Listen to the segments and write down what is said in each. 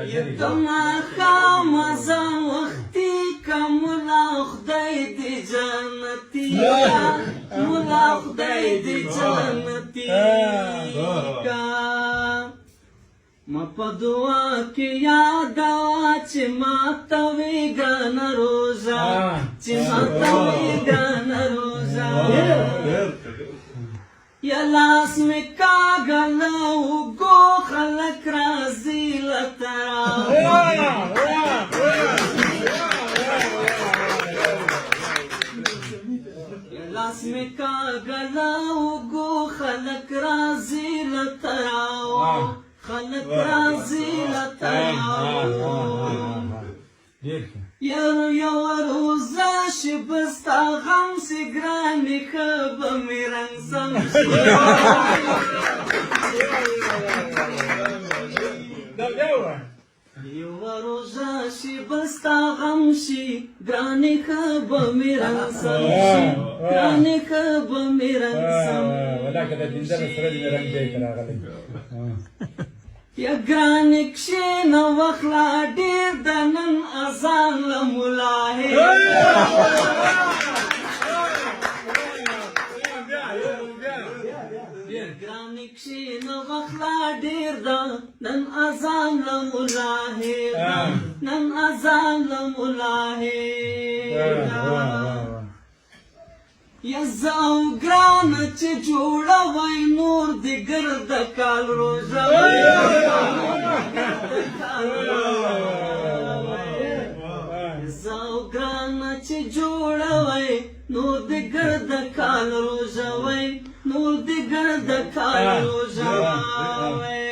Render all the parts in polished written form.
یتما خامزا وقتی که ملا خدای دی جنتی ملا خدای دی جنتی کا ما په دعا کې یادوا چې ما ته وی ګران روزا چې ما ته وی ګران روزا یا لاس می کاغل وګو خلک راځي لترا یا لاس می کاغل وګو خلک راځي لترا خلق راځي لترا یو روزه شبستا غم سی ګرانې ښه به مې رنګ سم شي یو روزه شبستا غم شي ګرانې ښه به مې رنګ سم شي ګرانې ښه به مې رنګ سم یا ګرانې کښېنه وخت لا ډېر د نن اذان له ملاهې ګرانې کښېنه وخت لا ډېر د نن اذان له ملاهې نن اذان له ملاهې یا زاو ګرانه چې جوړه وای نور د ګرد کال روزه زاو ګرانه چې جوړه وای نور د ګرد کال روزه وای نور د ګرد کال روزه وای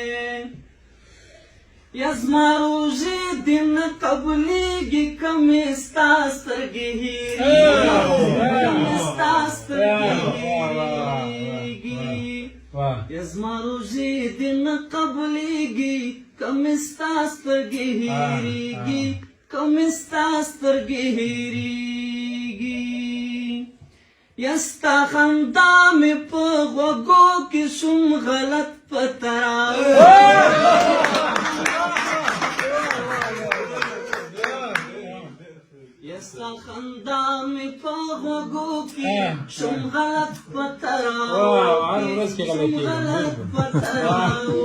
یا زما روزې دې نه قبلېږي کمې ستا سترګې هېرېږي ستا سترګې هېرېږي یا زما روزې دې نه قبلېږي کمې ستا سترګې هېرېږي کمې ستا سترګې هېرېږي یا ستا خندا مې په غوږو کې شوم غلط په تراویح ستا خندا می په غوږو کې شوم غلط په تراو شوم غلط په تراو